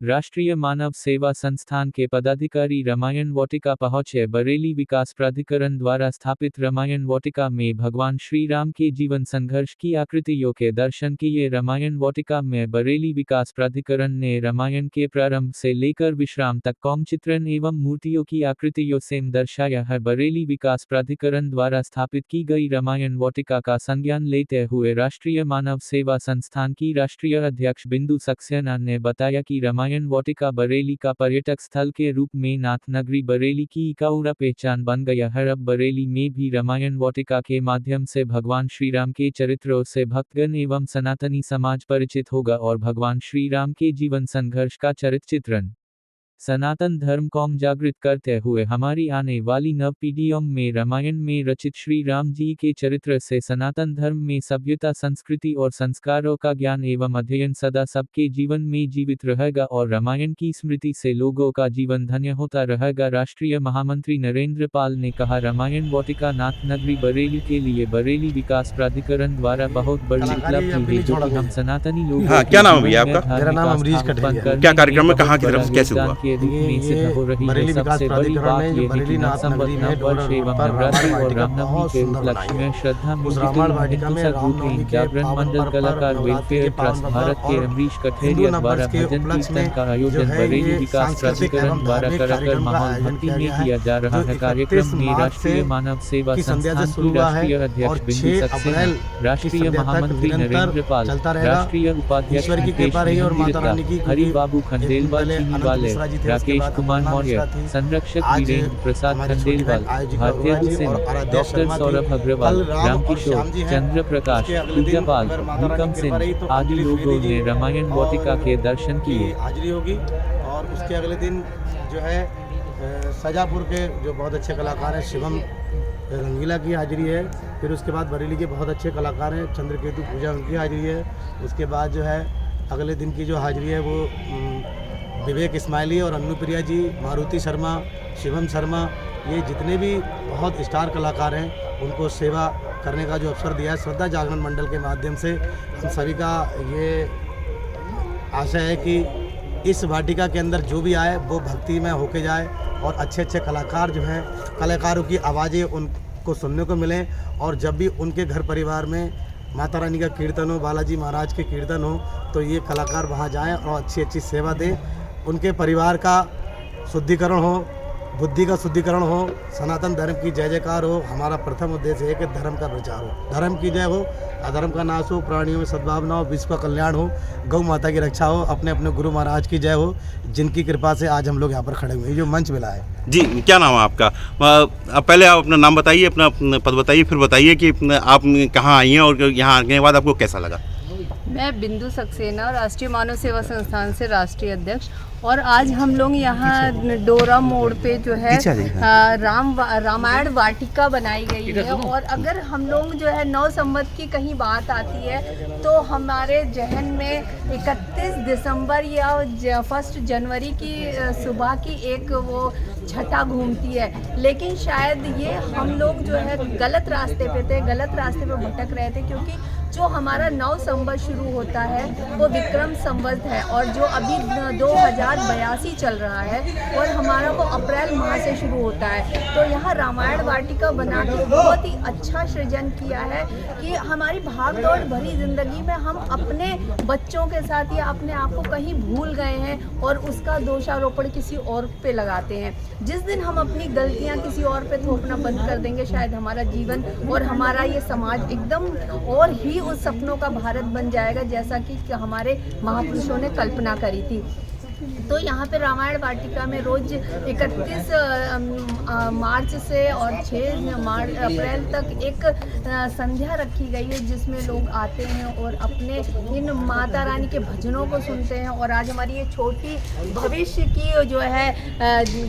राष्ट्रीय मानव सेवा संस्थान के पदाधिकारी रामायण वाटिका पहुंचे। बरेली विकास प्राधिकरण द्वारा स्थापित रामायण वाटिका में भगवान श्री राम के जीवन संघर्ष की आकृतियों के दर्शन किए। रामायण वाटिका में बरेली विकास प्राधिकरण ने रामायण के प्रारंभ से लेकर विश्राम तक कौम चित्रण एवं मूर्तियों की आकृतियों से दर्शाया है। बरेली विकास प्राधिकरण द्वारा स्थापित की गई रामायण वाटिका का संज्ञान लेते हुए राष्ट्रीय मानव सेवा संस्थान की राष्ट्रीय अध्यक्ष बिंदु सक्सेना ने बताया कि रामायण वाटिका बरेली का पर्यटक स्थल के रूप में नाथ नगरी बरेली की एक और पहचान बन गया है। अब बरेली में भी रामायण वाटिका के माध्यम से भगवान श्री राम के चरित्रों से भक्तगण एवं सनातनी समाज परिचित होगा और भगवान श्री राम के जीवन संघर्ष का चरित्र चित्रण सनातन धर्म कौम जागृत करते हुए हमारी आने वाली नव पीढ़ियों में रामायण में रचित श्री राम जी के चरित्र से सनातन धर्म में सभ्यता संस्कृति और संस्कारों का ज्ञान एवं अध्ययन सदा सबके जीवन में जीवित रहेगा और रामायण की स्मृति से लोगों का जीवन धन्य होता रहेगा। राष्ट्रीय महामंत्री नरेंद्र पाल ने कहा, रामायण वाटिका नाथ नगरी बरेली के लिए बरेली विकास प्राधिकरण द्वारा बहुत बड़ी उपलब्धि है जो कि हम सनातनी लोग। क्या नाम है भैया आपका? मेरा नाम अमरीश कटरिया। क्या कार्यक्रम में कहाँ की तरफ कैसे हुआ? बरेली विकास प्राधिकरण ने जो बरेली नाथ नगरी में नवरात्रि और रामनवमी के उपलक्ष्य में श्रद्धा रामायण वाटिका में रामनवमी जागरण मंडल कलाकार वेलफेयर ट्रस्ट भारत के अमरीश कठेरिया द्वारा भजन कीर्तन का आयोजन बरेली विकास प्राधिकरण द्वारा कराकर माहौल भक्ति में किया जा रहा है। कार्यक्रम में राष्ट्रीय मानव सेवा संस्थान की राष्ट्रीय अध्यक्ष बिंदु सक्सेना, राष्ट्रीय महामंत्री नरेंद्र पाल, राष्ट्रीय उपाध्यक्ष हरि बाबू खंडेलवाल चीनीवाले, राकेश कुमार मौर्य, संरक्षक वीरेंद्र प्रसाद खंडेलवाल, भारतीय सिंह, डॉक्टर सौरभ अग्रवाल, रामकिशोर, चंद्र प्रकाश, पूजापाल, भूकम सिंह आदि लोगों ने रामायण वाटिका के दर्शन किए। हाजिरी होगी और उसके अगले दिन जो है सजापुर के जो बहुत अच्छे कलाकार हैं शिवम रंगीला की हाजिरी है। फिर उसके बाद बरेली के बहुत अच्छे कलाकार हैं चंद्रकेतु पूजा उनकी हाजिरी है। उसके बाद जो है अगले दिन की जो हाजिरी है वो विवेक इस्माइली और अन्नुप्रिया जी, मारुति शर्मा, शिवम शर्मा, ये जितने भी बहुत स्टार कलाकार हैं उनको सेवा करने का जो अवसर दिया है श्रद्धा जागरण मंडल के माध्यम से हम सभी का ये आशा है कि इस वाटिका के अंदर जो भी आए वो भक्ति में होके जाए और अच्छे अच्छे कलाकार जो हैं कलाकारों की आवाज़ें उनको सुनने को मिलें और जब भी उनके घर परिवार में माता रानी का कीर्तन हो, बालाजी महाराज के कीर्तन हो तो ये कलाकार वहाँ जाएं और अच्छी अच्छी सेवा दें। उनके परिवार का शुद्धिकरण हो, बुद्धि का शुद्धिकरण हो, सनातन धर्म की जय जयकार हो। हमारा प्रथम उद्देश्य है कि धर्म का प्रचार हो, धर्म की जय हो, अधर्म का नाश हो, प्राणियों में सद्भावना हो, विश्व का कल्याण हो, गौ माता की रक्षा हो, अपने अपने गुरु महाराज की जय हो, जिनकी कृपा से आज हम लोग यहाँ पर खड़े हुए हैं, जो मंच मिला है। जी, क्या नाम है आपका? पहले आप अपना नाम बताइए, अपना पद बताइए, फिर बताइए कि आप कहाँ आई हैं और यहाँ आने के बाद आपको कैसा लगा? मैं बिंदु सक्सेना, राष्ट्रीय मानव सेवा संस्थान से राष्ट्रीय अध्यक्ष। और आज हम लोग यहाँ डोरा मोड़ पे जो है रामायण वाटिका बनाई गई है। और अगर हम लोग जो है 9 संवत की कहीं बात आती है तो हमारे जहन में 31 दिसंबर या 1 जनवरी की सुबह की एक वो छटा घूमती है। लेकिन शायद ये हम लोग जो है गलत रास्ते पे थे, गलत रास्ते पे भटक रहे थे, क्योंकि जो हमारा 9 संवत शुरू होता है वो विक्रम संवत है और जो अभी 2082 चल रहा है और हमारा वो अप्रैल माह से शुरू होता है। तो यहाँ रामायण वाटिका बना के बहुत ही अच्छा सृजन किया है कि हमारी भाग दौड़ भरी ज़िंदगी में हम अपने बच्चों के साथ या अपने आप को कहीं भूल गए हैं और उसका दोषारोपण किसी और पे लगाते हैं। जिस दिन हम अपनी गलतियाँ किसी और पे थोपना बंद कर देंगे, शायद हमारा जीवन और हमारा ये समाज एकदम और ही उस सपनों का भारत बन जाएगा जैसा कि हमारे महापुरुषों ने कल्पना करी थी। तो यहाँ पे रामायण वाटिका में रोज 31 मार्च से और 6 अप्रैल तक एक संध्या रखी गई है जिसमें लोग आते हैं और अपने इन माता रानी के भजनों को सुनते हैं। और आज हमारी ये छोटी भविष्य की जो है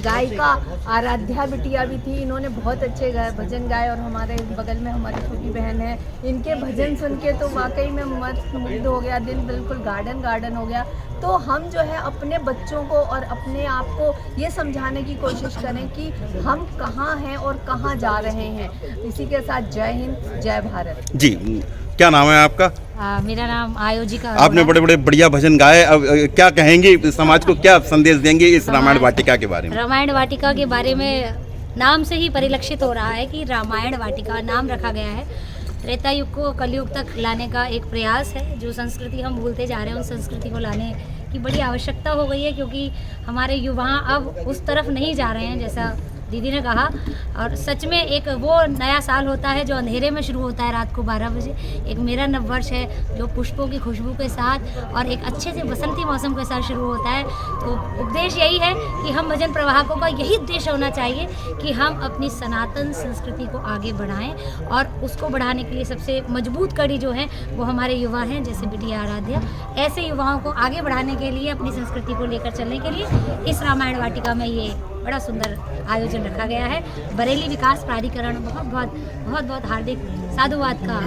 गायिका आराध्या बिटिया भी थी, इन्होंने बहुत अच्छे भजन गाए और हमारे बगल में हमारी छोटी बहन है, इनके भजन सुन के तो वाकई में मस्त मुग्ध हो गया, दिल बिल्कुल गार्डन हो गया। तो हम जो है अपने बच्चों को और अपने आप को ये समझाने की कोशिश करें कि हम कहाँ हैं और कहाँ जा रहे हैं। इसी के साथ जय हिंद, जय भारत। जी, क्या नाम है आपका? मेरा नाम आयोजिका आपने अरोड़ा। बड़े बड़े बढ़िया भजन गाए, अब क्या कहेंगे, समाज को क्या संदेश देंगे इस रामायण वाटिका के बारे में? रामायण वाटिका के बारे में नाम से ही परिलक्षित हो रहा है कि रामायण वाटिका नाम रखा गया है। त्रेता युग को कलयुग तक लाने का एक प्रयास है। जो संस्कृति हम भूलते जा रहे हैं, उस संस्कृति को लाने की बड़ी आवश्यकता हो गई है, क्योंकि हमारे युवा अब उस तरफ नहीं जा रहे हैं जैसा दीदी ने कहा। और सच में एक वो नया साल होता है जो अंधेरे में शुरू होता है रात को 12 बजे। एक मेरा नववर्ष है जो पुष्पों की खुशबू के साथ और एक अच्छे से बसंती मौसम के साथ शुरू होता है। तो उपदेश यही है कि हम भजन प्रवाहकों का यही उद्देश्य होना चाहिए कि हम अपनी सनातन संस्कृति को आगे बढ़ाएं, और उसको बढ़ाने के लिए सबसे मजबूत कड़ी जो है वो हमारे युवा हैं, जैसे बिटिया आराध्या। ऐसे युवाओं को आगे बढ़ाने के लिए, अपनी संस्कृति को लेकर चलने के लिए इस रामायण वाटिका में ये बड़ा सुंदर आयोजन रखा गया है। बरेली विकास प्राधिकरण बहुत बहुत हार्दिक साधुवाद का